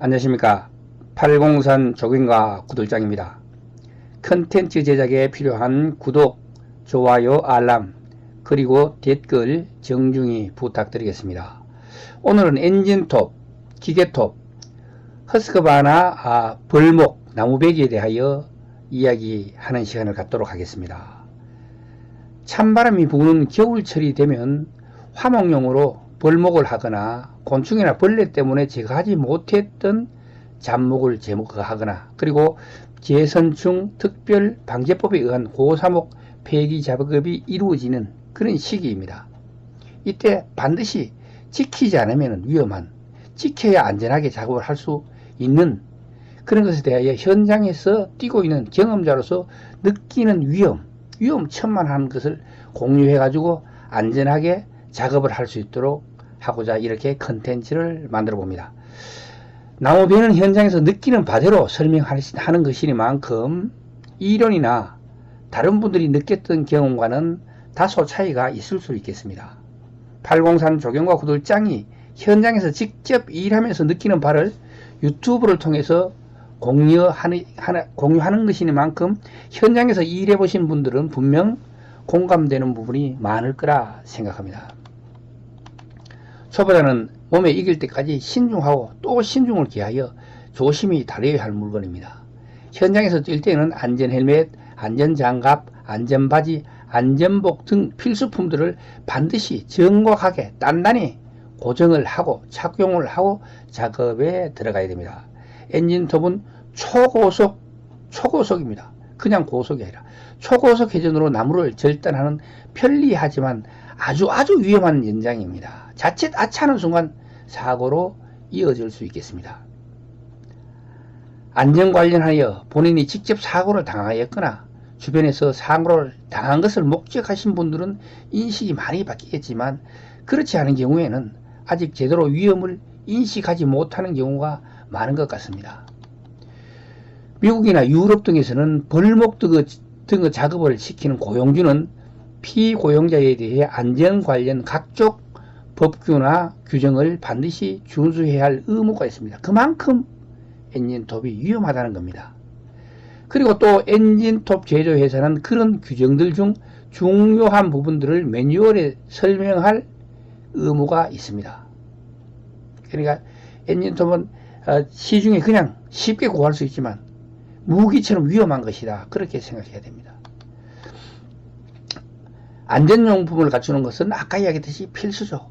안녕하십니까. 803 조경과 구들장입니다. 컨텐츠 제작에 필요한 구독, 좋아요, 알람, 그리고 댓글 정중히 부탁드리겠습니다. 오늘은 엔진톱, 기계톱, 허스크바나 벌목, 나무배기에 대하여 이야기하는 시간을 갖도록 하겠습니다. 찬바람이 부는 겨울철이 되면 화목용으로 벌목을 하거나 곤충이나 벌레 때문에 제거하지 못했던 잡목을 제거하거나 그리고 제선충 특별 방제법에 의한 고사목 폐기 작업이 이루어지는 그런 시기입니다. 이때 반드시 지키지 않으면 위험한, 지켜야 안전하게 작업을 할 수 있는 그런 것에 대하여 현장에서 뛰고 있는 경험자로서 느끼는 위험천만한 것을 공유해 가지고 안전하게 작업을 할 수 있도록 하고자 이렇게 컨텐츠를 만들어 봅니다. 나무배는 현장에서 느끼는 바대로 설명하는 것이니만큼 이론이나 다른 분들이 느꼈던 경험과는 다소 차이가 있을 수 있겠습니다. 803 조경과 구들장이 현장에서 직접 일하면서 느끼는 바를 유튜브를 통해서 공유하는 것이니만큼 현장에서 일해 보신 분들은 분명 공감되는 부분이 많을 거라 생각합니다. 초보자는 몸에 익을 때까지 신중하고 또 신중을 기하여 조심히 다뤄야 할 물건입니다. 현장에서 뛸 때는 안전헬멧, 안전장갑, 안전바지, 안전복 등 필수품들을 반드시 정확하게 단단히 고정을 하고 착용을 하고 작업에 들어가야 됩니다. 엔진톱은 초고속입니다. 그냥 고속이 아니라 초고속 회전으로 나무를 절단하는 편리하지만 아주 위험한 현장입니다. 자칫 아차하는 순간 사고로 이어질 수 있겠습니다. 안전 관련하여 본인이 직접 사고를 당하였거나 주변에서 사고를 당한 것을 목격하신 분들은 인식이 많이 바뀌겠지만 그렇지 않은 경우에는 아직 제대로 위험을 인식하지 못하는 경우가 많은 것 같습니다. 미국이나 유럽 등에서는 벌목 등의 작업을 시키는 고용주는 피고용자에 대해 안전 관련 각종 법규나 규정을 반드시 준수해야 할 의무가 있습니다. 그만큼 엔진톱이 위험하다는 겁니다. 그리고 또 엔진톱 제조회사는 그런 규정들 중 중요한 부분들을 매뉴얼에 설명할 의무가 있습니다. 그러니까 엔진톱은 시중에 그냥 쉽게 구할 수 있지만 무기처럼 위험한 것이다. 그렇게 생각해야 됩니다. 안전용품을 갖추는 것은 아까 이야기했듯이 필수죠.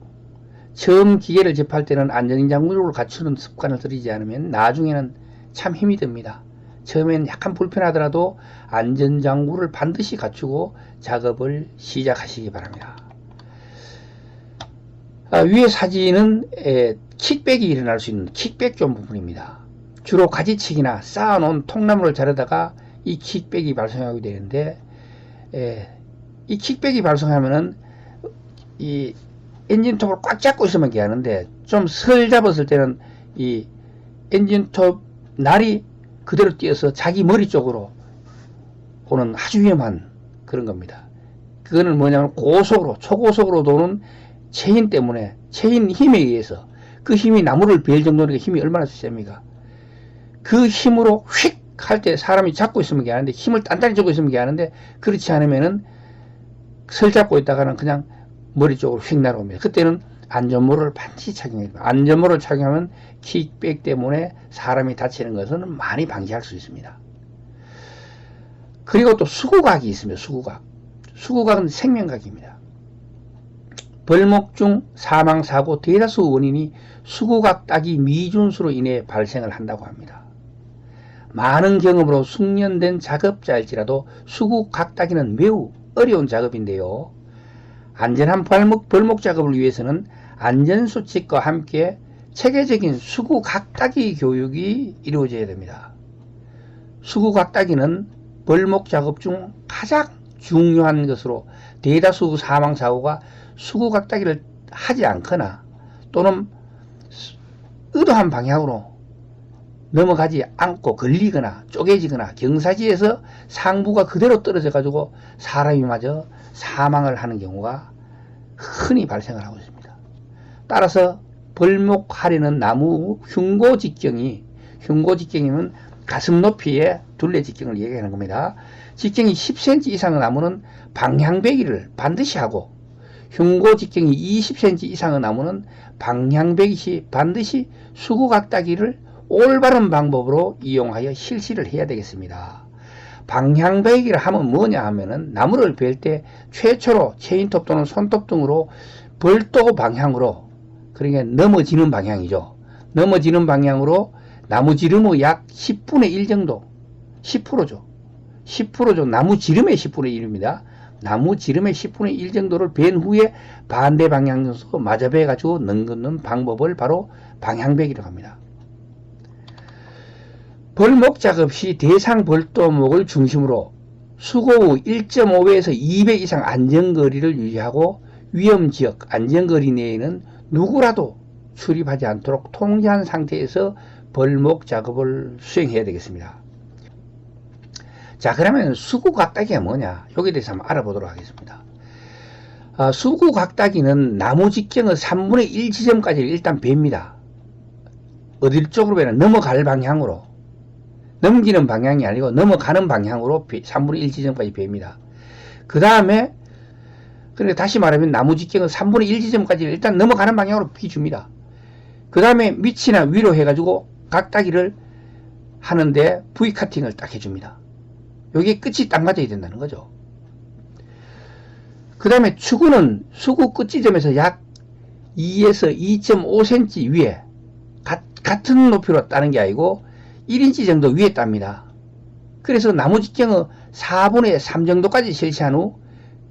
처음 기계를 접할 때는 안전장구를 갖추는 습관을 들이지 않으면 나중에는 참 힘이 듭니다. 처음엔 약간 불편하더라도 안전장구를 반드시 갖추고 작업을 시작하시기 바랍니다. 위의 사진은 킥백이 일어날 수 있는 킥백존 부분입니다. 주로 가지치기나 쌓아놓은 통나무를 자르다가 이 킥백이 발생하게 되는데 이 킥백이 발생하면은 이 엔진톱을 꽉 잡고 있으면 하는데 좀 슬 잡았을 때는 이 엔진톱 날이 그대로 뛰어서 자기 머리 쪽으로 오는 아주 위험한 그런 겁니다. 그거는 뭐냐면 초고속으로 도는 체인 때문에 체인 힘에 의해서 그 힘이 나무를 베일 정도니까 힘이 얼마나 셉니까? 그 힘으로 휙 할 때 사람이 잡고 있으면 하는데 힘을 단단히 잡고 있으면 하는데 그렇지 않으면은 설 잡고 있다가는 그냥 머리 쪽으로 휙 날아옵니다. 그때는 안전모를 반드시 착용해야 됩니다. 안전모를 착용하면 킥백 때문에 사람이 다치는 것은 많이 방지할 수 있습니다. 그리고 또 수구각이 있습니다. 수구각은 생명각입니다. 벌목 중 사망사고 대다수 원인이 수구각 따기 미준수로 인해 발생을 한다고 합니다. 많은 경험으로 숙련된 작업자일지라도 수구각 따기는 매우 어려운 작업인데요. 안전한 벌목 작업을 위해서는 안전수칙과 함께 체계적인 수구각 따기 교육이 이루어져야 됩니다. 수구각 따기는 벌목 작업 중 가장 중요한 것으로 대다수 사망사고가 수구각 따기를 하지 않거나 또는 의도한 방향으로 넘어가지 않고 걸리거나 쪼개지거나 경사지에서 상부가 그대로 떨어져 가지고 사람이 마저 사망을 하는 경우가 흔히 발생을 하고 있습니다. 따라서 벌목하려는 나무 흉고 직경이면 가슴 높이의 둘레 직경을 얘기하는 겁니다. 직경이 10cm 이상의 나무는 방향배기를 반드시 하고, 흉고 직경이 20cm 이상의 나무는 방향배기 시 반드시 수구각따기를 올바른 방법으로 이용하여 실시를 해야 되겠습니다. 방향배기를 하면 뭐냐 하면은 나무를 벨 때 최초로 체인톱 또는 손톱 등으로 벌도 방향으로, 그러니까 넘어지는 방향이죠. 넘어지는 방향으로 나무 지름의 약 10분의 1 정도, 10%죠. 10%죠. 나무 지름의 10분의 1입니다. 나무 지름의 10분의 1 정도를 벤 후에 반대 방향에서 마저 베가지고 넘는 방법을 바로 방향배기라고 합니다. 벌목 작업 시 대상 벌도목을 중심으로 수고 후 1.5배에서 2배 이상 안전거리를 유지하고 위험지역 안전거리 내에는 누구라도 출입하지 않도록 통제한 상태에서 벌목 작업을 수행해야 되겠습니다. 자, 그러면 수구각따기가 뭐냐? 여기에 대해서 한번 알아보도록 하겠습니다. 수구각따기는 나무 직경의 3분의 1 지점까지 일단 벨니다. 어딜 쪽으로 베냐? 넘어갈 방향으로. 넘기는 방향이 아니고 넘어가는 방향으로 3분의 1 지점까지 벨니다. 그 다음에, 그러니까 다시 말하면 나무 직경의 3분의 1 지점까지 일단 넘어가는 방향으로 비줍니다. 그 다음에 밑이나 위로 해가지고 각따기를 하는데 V 카팅을 딱 해줍니다. 여기에 끝이 딱 맞아야 된다는 거죠. 그 다음에 추구는 수구 끝 지점에서 약 2에서 2.5cm 위에 같은 높이로 따는 게 아니고 1인치 정도 위에 땁니다. 그래서 나무 직경의 4분의 3 정도까지 실시한 후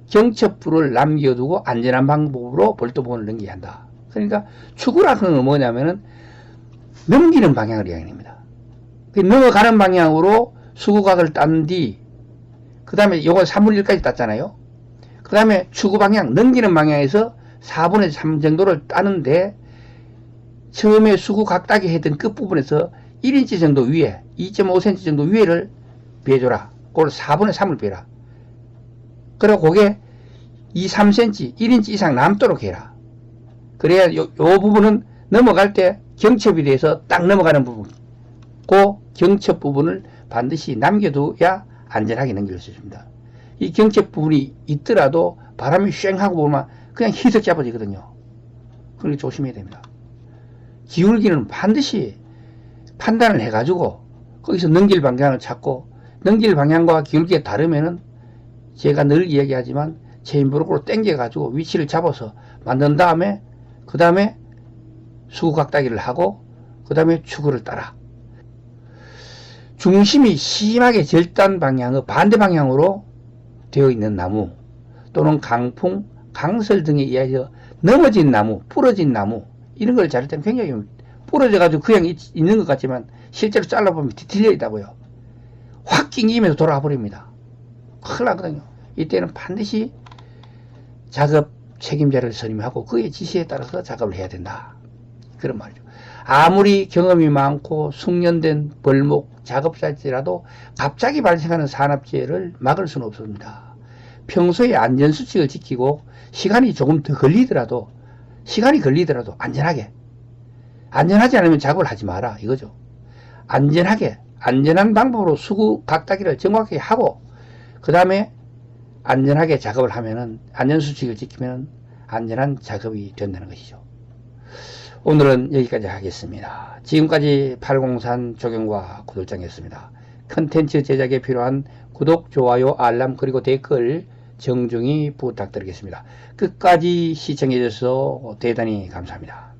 경첩부를 남겨두고 안전한 방법으로 벌도본을 넘기게 한다. 그러니까 추구라는 건 뭐냐면은 넘기는 방향을 이야기합니다. 넘어가는 방향으로 수구각을 딴 뒤, 그 다음에 요거 3분의 1까지 땄잖아요. 그 다음에 추구 방향, 넘기는 방향에서 4분의 3 정도를 따는데, 처음에 수구각 따기 했던 끝부분에서 1인치 정도 위에, 2.5cm 정도 위에를 베줘라. 그걸 4분의 3을 베라. 그리고 그게 2, 3cm, 1인치 이상 남도록 해라. 그래야 요 부분은 넘어갈 때 경첩이 돼서 딱 넘어가는 부분, 그 경첩 부분을 반드시 남겨둬야 안전하게 넘길 수 있습니다. 이 경첩 부분이 있더라도 바람이 쉥 하고 보면 그냥 희석 잡아지거든요. 그러니 조심해야 됩니다. 기울기는 반드시 판단을 해가지고 거기서 넘길 방향을 찾고, 넘길 방향과 기울기가 다르면은 제가 늘 이야기하지만 체인브로크로 당겨가지고 위치를 잡아서 만든 다음에, 그 다음에 수구각따기를 하고, 그 다음에 추구를 따라 중심이 심하게 절단 방향의 반대 방향으로 되어 있는 나무 또는 강풍, 강설 등에 의해서 넘어진 나무, 부러진 나무, 이런 걸 자를 때는 굉장히 부러져가지고 그냥 있는 것 같지만 실제로 잘라보면 뒤틀려 있다고요. 확 낑기면서 돌아와 버립니다. 큰일 나거든요. 이때는 반드시 작업 책임자를 선임하고 그의 지시에 따라서 작업을 해야 된다. 그런 말이죠. 아무리 경험이 많고 숙련된 벌목 작업자일지라도 갑자기 발생하는 산업재해를 막을 수는 없습니다. 평소에 안전수칙을 지키고 시간이 조금 더 걸리더라도 안전하지 않으면 작업을 하지 마라 이거죠. 안전한 방법으로 수구 각따기를 정확하게 하고, 그 다음에 안전하게 작업을 하면은, 안전수칙을 지키면 안전한 작업이 된다는 것이죠. 오늘은 여기까지 하겠습니다. 지금까지 803 조경과 구들장이었습니다. 컨텐츠 제작에 필요한 구독, 좋아요, 알람 그리고 댓글 정중히 부탁드리겠습니다. 끝까지 시청해 주셔서 대단히 감사합니다.